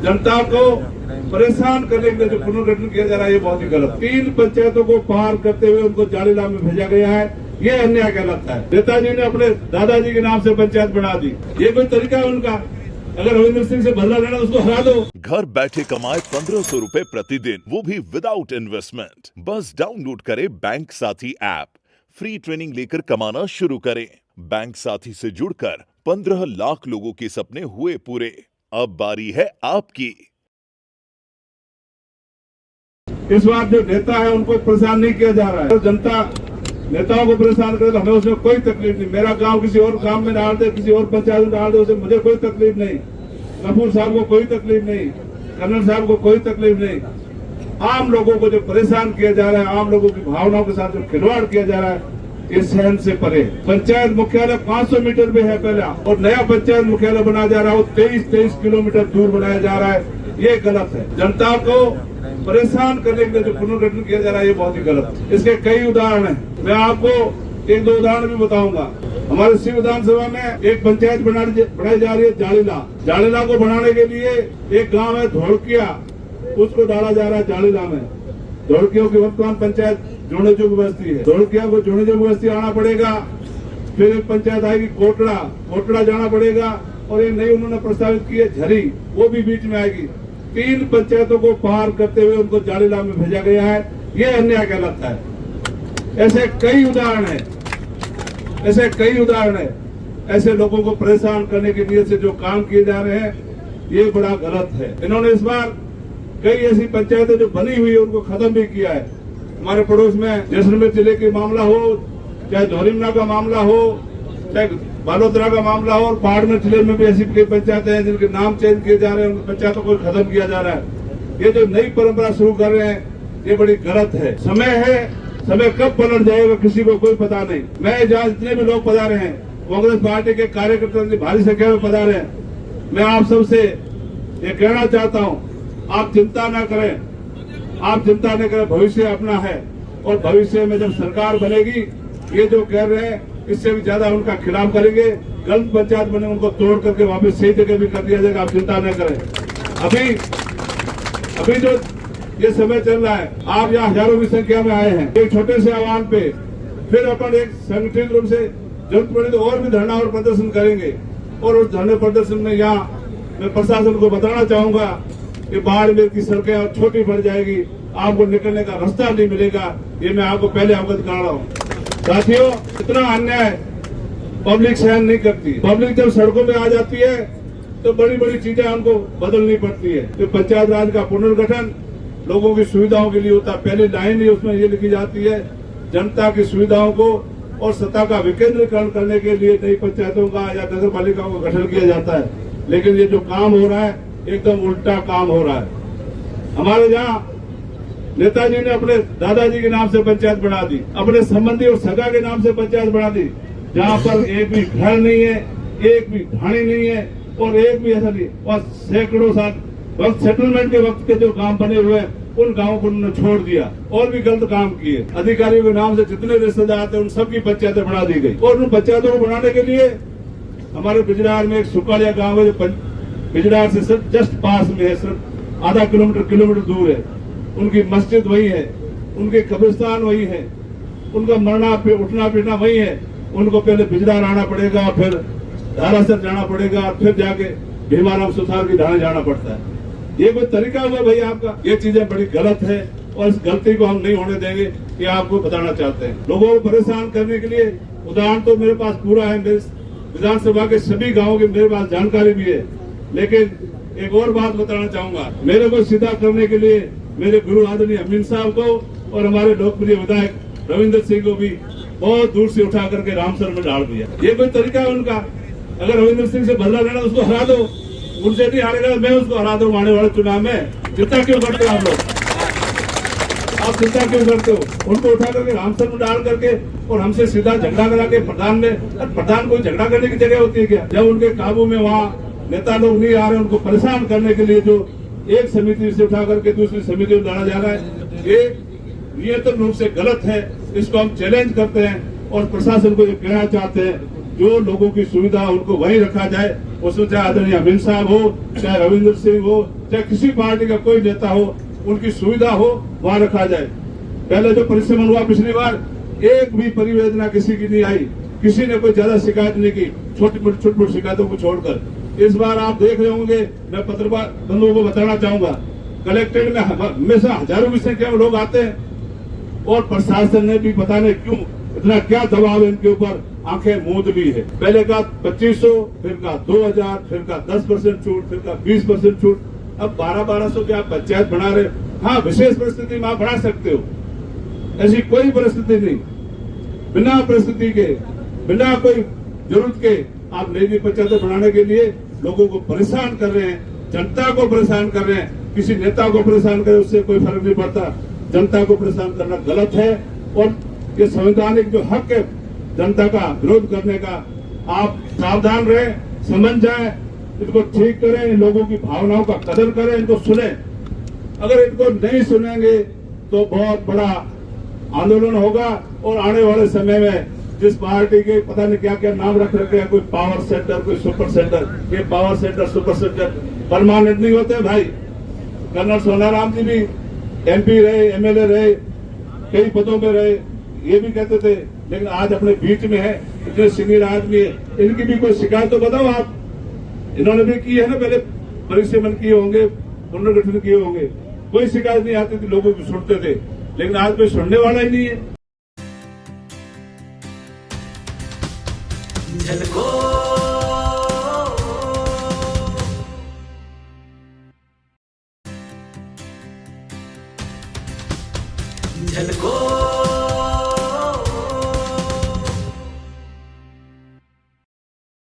जनता को परेशान करने के लिए जो पुनर्गठन किया जा रहा है ये बहुत ही गलत। 3 पंचायतों को पार करते हुए उनको जालीला में भेजा गया है, ये अन्याय कहलाता है। नेताजी ने अपने दादाजी के नाम से पंचायत बना दी, ये कोई तरीका है उनका? अगर रविंद्र सिंह से बदला लेना उसको हरा दो। घर बैठे कमाए 1500 रुपए प्रतिदिन, वो भी विदाउट इन्वेस्टमेंट। बस डाउनलोड करें बैंक साथी ऐप, फ्री ट्रेनिंग लेकर कमाना शुरू करें। बैंक साथी से जुड़कर 15 लाख लोगों के सपने हुए पूरे। अब बारी है आपकी। इस बार जो नेता है उनको परेशान नहीं किया जा रहा है। तो जनता नेताओं को परेशान करे तो हमें उसमें कोई तकलीफ नहीं। मेरा गांव किसी और काम में डाल दे, किसी और पंचायत में डाल दे, उसे मुझे कोई तकलीफ नहीं। कपूर साहब को कोई तकलीफ नहीं, कर्नल साहब को कोई तकलीफ नहीं। आम लोगों को जो परेशान किया जा रहा है, आम लोगों की भावनाओं के साथ जो खिलवाड़ किया जा रहा है, इस सहन से परे। पंचायत मुख्यालय 500 मीटर पे है पहला, और नया पंचायत मुख्यालय बनाया जा रहा है वो 23 किलोमीटर दूर बनाया जा रहा है, ये गलत है। जनता को परेशान करने के लिए जो पुनर्गठन किया जा रहा है ये बहुत ही गलत है। इसके कई उदाहरण हैं, मैं आपको 1-2 उदाहरण भी बताऊंगा। हमारे शिव विधानसभा में एक पंचायत बनाई जा रही है जालीला। जालीला को बनाने के लिए एक गांव है धोड़किया, उसको डाला जा रहा है जालीला में। धोड़कियों की वर्तमान पंचायत जोड़ेजोग बस्ती है, धोड़किया को जोड़ेजोग बस्ती आना पड़ेगा। फिर एक पंचायत आएगी कोटड़ा जाना पड़ेगा, और एक नई उन्होंने प्रस्तावित की है झरी, वो भी बीच में आएगी। 3 पंचायतों को पार करते हुए उनको जालीला में भेजा गया है, ये अन्याय कहलाता है। ऐसे कई उदाहरण है, ऐसे लोगों को परेशान करने की नीयत से जो काम किए जा रहे हैं ये बड़ा गलत है। इन्होंने इस बार कई ऐसी पंचायतें जो बनी हुई है उनको खत्म भी किया है। हमारे पड़ोस में जैसलमेर जिले के मामला हो, चाहे धौरीमना का मामला हो, चाहे बालोतरा का मामला हो, और बाड़मेर जिले में भी ऐसी कई पंचायतें हैं जिनके नाम चेंज किए जा रहे हैं, उन पंचायतों को खत्म किया जा रहा है। ये जो नई परंपरा शुरू कर रहे हैं ये बड़ी गलत है। समय कब पलट जाएगा किसी को कोई पता नहीं। मैं जहाँ जितने भी लोग पधारे हैं, कांग्रेस पार्टी के कार्यकर्ता भारी संख्या में पधारे हैं, मैं आप सबसे ये कहना चाहता हूँ, आप चिंता न करें, भविष्य अपना है, और भविष्य में जब सरकार बनेगी ये जो कह रहे हैं इससे भी ज्यादा उनका खिलाफ करेंगे। गलत पंचायत बने उनको तोड़ करके वापस सही जगह भी कर दिया जाएगा, आप चिंता न करें। अभी जो ये समय चल रहा है, आप यहाँ हजारों की संख्या में आए हैं एक छोटे से आह्वान पे, फिर अपन एक संगठित रूप से जरूरत पड़े तो और भी धरना और प्रदर्शन करेंगे। और उस धरने प्रदर्शन में यहाँ मैं प्रशासन को बताना चाहूंगा कि बाड़मेर की सड़कें और छोटी बढ़ जाएगी, आपको निकलने का रास्ता नहीं मिलेगा, ये मैं आपको पहले अवगत करा रहा हूँ। साथियों, इतना अन्याय पब्लिक सहन नहीं करती। पब्लिक जब सड़कों में आ जाती है तो बड़ी बड़ी चीजें हमको बदलनी पड़ती है। तो पंचायत राज का पुनर्गठन लोगों की सुविधाओं के लिए होता है। पहली लाइन ही उसमें ये लिखी जाती है, जनता की सुविधाओं को और सत्ता का विकेंद्रीकरण करने के लिए नई पंचायतों का या नगर पालिकाओं का गठन किया जाता है। लेकिन ये जो काम हो रहा है एकदम उल्टा काम हो रहा है। हमारे यहाँ नेताजी ने अपने दादाजी के नाम से पंचायत बना दी, अपने संबंधी और सगा के नाम से पंचायत बना दी, जहाँ पर एक भी घर नहीं है, एक भी ढाणी नहीं है, और एक भी ऐसा नहीं। और सैकड़ों साल वक्त सेटलमेंट के वक्त के जो गांव बने हुए हैं उन गांवों को उन्होंने छोड़ दिया और भी गलत काम किए। अधिकारियों के नाम से जितने रिश्तेदार थे उन सबकी पंचायतें बना दी गई। और उन पंचायतों को बनाने के लिए हमारे बिजरार में एक सुकालिया गाँव है जो बिजरार से सिर्फ जस्ट पास में है, सिर्फ आधा किलोमीटर दूर है। उनकी मस्जिद वही है, उनके कब्रिस्तान वही है, उनका मरना उठना पीटना वही है। उनको पहले बिजरार आना पड़ेगा, फिर धारासर जाना पड़ेगा, और फिर जाके भीमाराम सुथार की ढाणे जाना पड़ता है। ये कोई तरीका हुआ भाई आपका? ये चीजें बड़ी गलत है और इस गलती को हम नहीं होने देंगे, ये आपको बताना चाहते हैं। लोगों को परेशान करने के लिए उदाहरण तो मेरे पास पूरा है, मेरे विधानसभा के सभी गाँवों की मेरे पास जानकारी भी है। लेकिन एक और बात बताना चाहूंगा, मेरे को सीधा करने के लिए मेरे गुरु आदरणीय अमीन साहब को और हमारे लोकप्रिय विधायक रविंद्र सिंह को भी बहुत दूर से उठा करके रामसर में डाल दिया। ये कोई तरीका है उनका? अगर रविंद्र सिंह से बदला लेना उसको हरा दो, उनसे नहीं हारेगा मैं उसको हरा दूं आने वाले चुनाव में। चिंता क्यों करते हो आप लोग? आप चिंता क्यों करते हो? उनको उठा करके रामसर में डाल करके और हमसे सीधा झगड़ा करा के प्रधान को झगड़ा करने की जगह होती है क्या? जब उनके काबू में वहाँ नेता लोग नहीं आ रहे, उनको परेशान करने के लिए जो एक समिति से उठा करके दूसरी समिति में डाला जा रहा है, ये नियत रूप से गलत है। इसको हम चैलेंज करते हैं और प्रशासन को ये कहना चाहते हैं जो लोगों की सुविधा उनको वहीं रखा जाए। उसमें चाहे आदरणीय अमित साहब हो, चाहे रविंद्र सिंह हो, चाहे किसी पार्टी का कोई नेता हो, उनकी सुविधा हो वहां रखा जाए। पहले जो परिश्रम हुआ पिछली बार, एक भी परिवेदना किसी की नहीं आई, किसी ने कोई ज्यादा शिकायत नहीं की, छोटी मोटी शिकायतों को छोड़कर। इस बार आप देख रहे होंगे, मैं पत्रकार बंधुओं को बताना चाहूंगा, कलेक्ट्रेट में हमेशा हजारों की संख्या में लोग आते हैं और प्रशासन ने भी पता नहीं क्यों इतना क्या दबाव इनके ऊपर आंखें मूंद ली है। पहले का 2500, फिर का 2000, फिर का 10% छूट, फिर का 20% छूट, अब 1200 की आप पंचायत बना रहे। हाँ, विशेष परिस्थिति में आप बढ़ा सकते हो, ऐसी कोई परिस्थिति नहीं। बिना परिस्थिति के, बिना कोई जरूरत के आप नई पंचायतें बनाने के लिए लोगों को परेशान कर रहे हैं, जनता को परेशान कर रहे हैं। किसी नेता को परेशान करें उससे कोई फर्क नहीं पड़ता, जनता को परेशान करना गलत है। और ये संवैधानिक जो हक है जनता का विरोध करने का, आप सावधान रहें, समझ जाएं, इनको ठीक करें, इन लोगों की भावनाओं का कदर करें, इनको सुने। अगर इनको नहीं सुनेंगे तो बहुत बड़ा आंदोलन होगा। और आने वाले समय में जिस पार्टी के पता नहीं क्या क्या नाम रख रखे हैं, कोई पावर सेंटर, कोई सुपर सेंटर, ये power centre super centre permanent नहीं होते भाई। कर्नल सोनाराम जी भी MP रहे, MLA रहे, कई पदों पे रहे, ये भी कहते थे, लेकिन आज अपने बीच में है, इतने सीनियर आदमी है, इनकी भी कोई शिकायत तो बताओ आप। इन्होंने भी की है ना, पहले परिसीमन किए होंगे, पुनर्गठन किए होंगे, कोई शिकायत नहीं आती थी, लोगों की सुनते थे, लेकिन आज कोई सुनने वाला ही नहीं है। झलको